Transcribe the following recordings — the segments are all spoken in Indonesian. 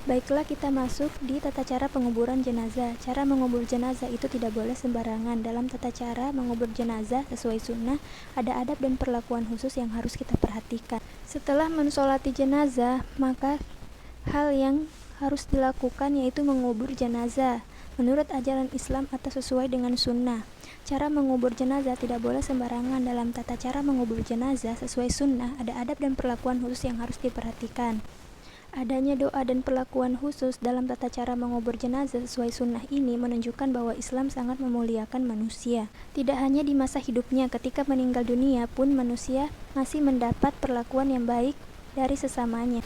Baiklah, kita masuk di tata cara penguburan jenazah. Cara mengubur jenazah itu tidak boleh sembarangan. Dalam tata cara mengubur jenazah sesuai sunnah, ada adab dan perlakuan khusus yang harus kita perhatikan. Setelah mensolati jenazah, maka hal yang harus dilakukan yaitu mengubur jenazah menurut ajaran Islam atau sesuai dengan sunnah. Cara mengubur jenazah tidak boleh sembarangan. Dalam tata cara mengubur jenazah sesuai sunnah, ada adab dan perlakuan khusus yang harus diperhatikan. Adanya doa dan perlakuan khusus dalam tata cara mengubur jenazah sesuai sunnah ini menunjukkan bahwa Islam sangat memuliakan manusia. Tidak hanya di masa hidupnya, ketika meninggal dunia pun manusia masih mendapat perlakuan yang baik dari sesamanya.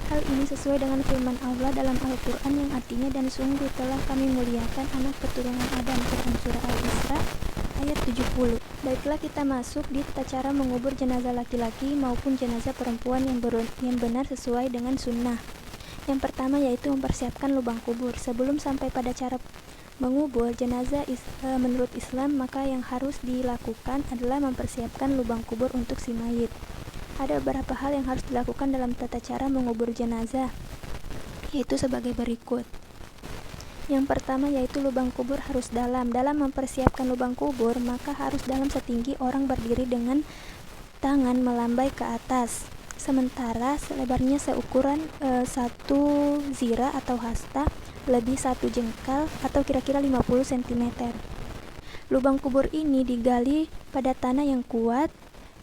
Hal ini sesuai dengan firman Allah dalam Al-Quran yang artinya, dan sungguh telah kami muliakan anak keturunan Adam, Quran Surah Al-Isra ayat 70. Baiklah, kita masuk di tata cara mengubur jenazah laki-laki maupun jenazah perempuan yang benar sesuai dengan sunnah. Yang pertama yaitu mempersiapkan lubang kubur. Sebelum sampai pada cara mengubur jenazah menurut Islam, maka yang harus dilakukan adalah mempersiapkan lubang kubur untuk si mayit. Ada beberapa hal yang harus dilakukan dalam tata cara mengubur jenazah, yaitu sebagai berikut. Yang pertama yaitu lubang kubur harus dalam. Dalam mempersiapkan lubang kubur, maka harus dalam setinggi orang berdiri dengan tangan melambai ke atas. Sementara selebarnya seukuran 1 zira atau hasta, lebih 1 jengkal atau kira-kira 50 cm. Lubang kubur ini digali pada tanah yang kuat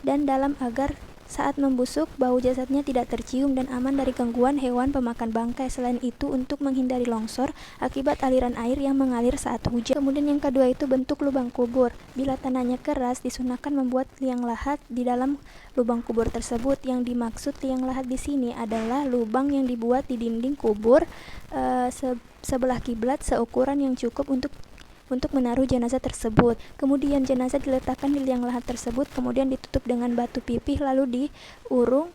dan dalam agar saat membusuk bau jasadnya tidak tercium dan aman dari gangguan hewan pemakan bangkai. Selain itu, untuk menghindari longsor akibat aliran air yang mengalir saat hujan. Kemudian yang kedua itu bentuk lubang kubur. Bila tanahnya keras, disunahkan membuat liang lahat di dalam lubang kubur tersebut. Yang dimaksud liang lahat di sini adalah lubang yang dibuat di dinding kubur sebelah kiblat seukuran yang cukup untuk menaruh jenazah tersebut. Kemudian jenazah diletakkan di liang lahat tersebut, kemudian ditutup dengan batu pipih lalu diurung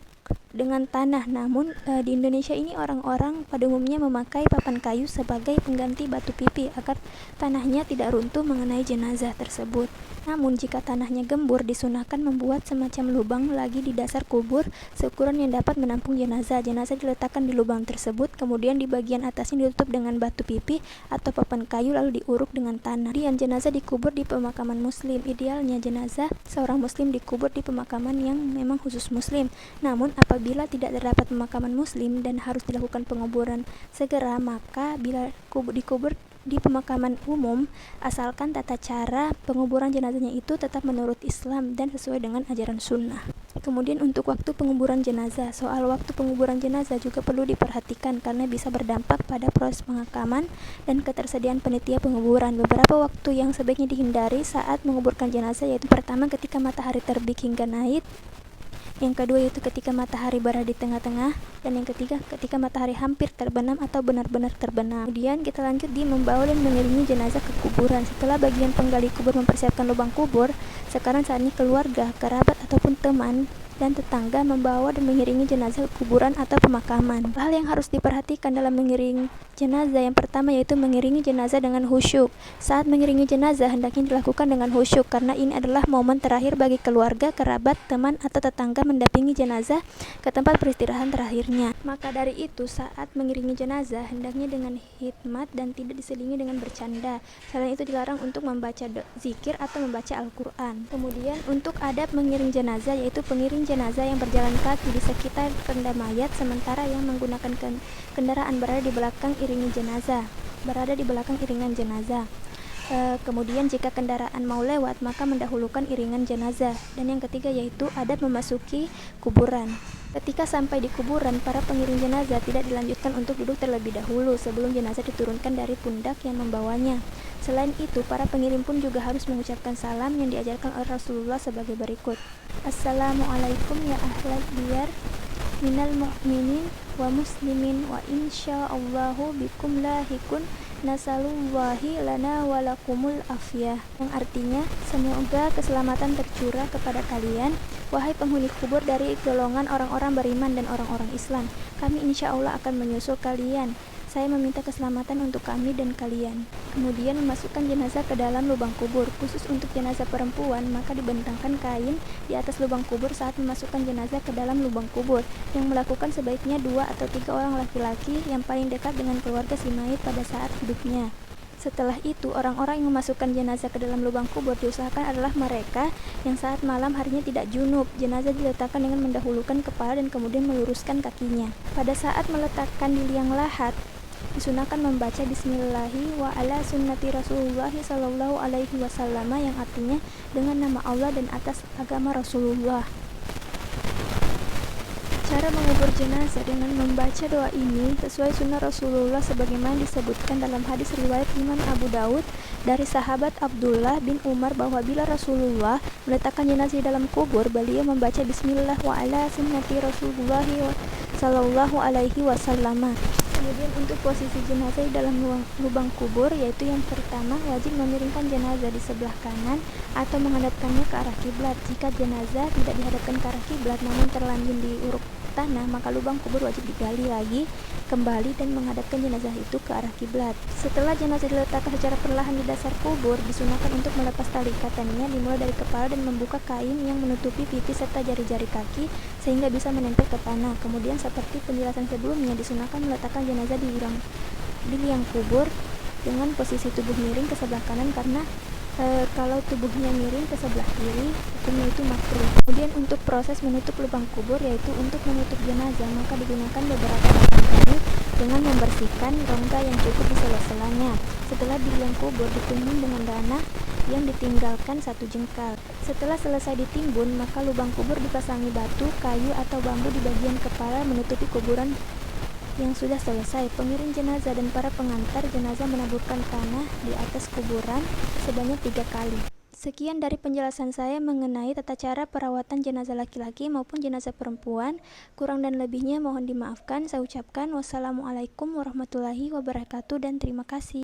dengan tanah. Namun di Indonesia ini orang-orang pada umumnya memakai papan kayu sebagai pengganti batu pipih agar tanahnya tidak runtuh mengenai jenazah tersebut. Namun jika tanahnya gembur, disunahkan membuat semacam lubang lagi di dasar kubur seukuran yang dapat menampung jenazah. Jenazah diletakkan di lubang tersebut, kemudian di bagian atasnya ditutup dengan batu pipih atau papan kayu lalu diuruk dengan tanah. Kemudian jenazah dikubur di pemakaman muslim. Idealnya jenazah seorang muslim dikubur di pemakaman yang memang khusus muslim. Namun apabila tidak terdapat pemakaman muslim dan harus dilakukan penguburan segera, maka bila dikubur di pemakaman umum, asalkan tata cara penguburan jenazahnya itu tetap menurut Islam dan sesuai dengan ajaran sunnah. Kemudian untuk waktu penguburan jenazah, soal waktu penguburan jenazah juga perlu diperhatikan karena bisa berdampak pada proses pemakaman dan ketersediaan panitia penguburan. Beberapa waktu yang sebaiknya dihindari saat menguburkan jenazah yaitu pertama ketika matahari terbit hingga naik, yang kedua yaitu ketika matahari berada di tengah-tengah, dan yang ketiga ketika matahari hampir terbenam atau benar-benar terbenam. Kemudian kita lanjut di membawa dan mengiringi jenazah ke kuburan. Setelah bagian penggali kubur mempersiapkan lubang kubur, sekarang saatnya keluarga, kerabat ataupun teman dan tetangga membawa dan mengiringi jenazah ke kuburan atau pemakaman. Hal yang harus diperhatikan dalam mengiringi jenazah, yang pertama yaitu mengiringi jenazah dengan khusyuk. Saat mengiringi jenazah hendaknya dilakukan dengan khusyuk karena ini adalah momen terakhir bagi keluarga, kerabat, teman atau tetangga mendampingi jenazah ke tempat peristirahatan terakhirnya. Maka dari itu saat mengiringi jenazah hendaknya dengan hikmat dan tidak diselingi dengan bercanda. Selain itu dilarang untuk membaca zikir atau membaca Al-Quran. Kemudian untuk adab mengiring jenazah yaitu pengiring jenazah yang berjalan kaki di sekitar keranda mayat, sementara yang menggunakan kendaraan berada di belakang iringan jenazah. Kemudian jika kendaraan mau lewat maka mendahulukan iringan jenazah. Dan yang ketiga yaitu adab memasuki kuburan. Ketika sampai di kuburan, para pengiring jenazah tidak dilanjutkan untuk duduk terlebih dahulu sebelum jenazah diturunkan dari pundak yang membawanya. Selain itu, para pengiring pun juga harus mengucapkan salam yang diajarkan oleh Rasulullah sebagai berikut. Assalamualaikum ya ahlal diyar minal mu'minin wa muslimin wa insyaallahu bikum lahikun nasalullahi lana walakumul afiyah, yang artinya semoga keselamatan tercurah kepada kalian wahai penghuni kubur dari golongan orang-orang beriman dan orang-orang Islam. Kami insya Allah akan menyusul kalian. Saya meminta keselamatan untuk kami dan kalian. Kemudian memasukkan jenazah ke dalam lubang kubur. Khusus untuk jenazah perempuan, maka dibentangkan kain di atas lubang kubur saat memasukkan jenazah ke dalam lubang kubur. Yang melakukan sebaiknya 2 atau 3 orang laki-laki yang paling dekat dengan keluarga si mayit pada saat hidupnya. Setelah itu, orang-orang yang memasukkan jenazah ke dalam lubang kubur diusahakan adalah mereka yang saat malam harinya tidak junub. Jenazah diletakkan dengan mendahulukan kepala dan kemudian meluruskan kakinya. Pada saat meletakkan di liang lahat, disunahkan membaca Bismillahi wa ala sunnati Rasulullah sallallahu alaihi wasallam, yang artinya dengan nama Allah dan atas agama Rasulullah. Cara mengubur jenazah dengan membaca doa ini sesuai sunnah Rasulullah sebagaimana disebutkan dalam hadis riwayat Imam Abu Daud dari sahabat Abdullah bin Umar bahwa bila Rasulullah meletakkan jenazah di dalam kubur, beliau membaca Bismillah wa ala sunnati Rasulullah sallallahu alaihi wasallam. Kemudian untuk posisi jenazah di dalam lubang kubur, yaitu yang pertama wajib memiringkan jenazah di sebelah kanan atau menghadapkannya ke arah kiblat. Jika jenazah tidak dihadapkan ke arah kiblat namun terlanjur di uruk tanah, maka lubang kubur wajib digali lagi kembali dan menghadapkan jenazah itu ke arah kiblat. Setelah jenazah diletakkan secara perlahan di dasar kubur, disunahkan untuk melepas tali ikatannya dimulai dari kepala dan membuka kain yang menutupi pipi serta jari-jari kaki sehingga bisa menempel ke tanah. Kemudian seperti penjelasan sebelumnya, disunahkan meletakkan jenazah di liang kubur dengan posisi tubuh miring ke sebelah kanan karena kalau tubuhnya miring ke sebelah kiri, hukumnya itu makruh. Kemudian untuk proses menutup lubang kubur, yaitu untuk menutup jenazah, maka digunakan beberapa batang kayu dengan membersihkan rongga yang cukup di sela-selanya. Setelah di liang kubur ditimbun dengan tanah yang ditinggalkan 1 jengkal. Setelah selesai ditimbun, maka lubang kubur dipasangi batu, kayu atau bambu di bagian kepala menutupi kuburan yang sudah selesai. Pengiring jenazah dan para pengantar jenazah menaburkan tanah di atas kuburan sebanyak 3 kali. Sekian dari penjelasan saya mengenai tata cara perawatan jenazah laki-laki maupun jenazah perempuan. Kurang dan lebihnya mohon dimaafkan. Saya ucapkan wassalamualaikum warahmatullahi wabarakatuh dan terima kasih.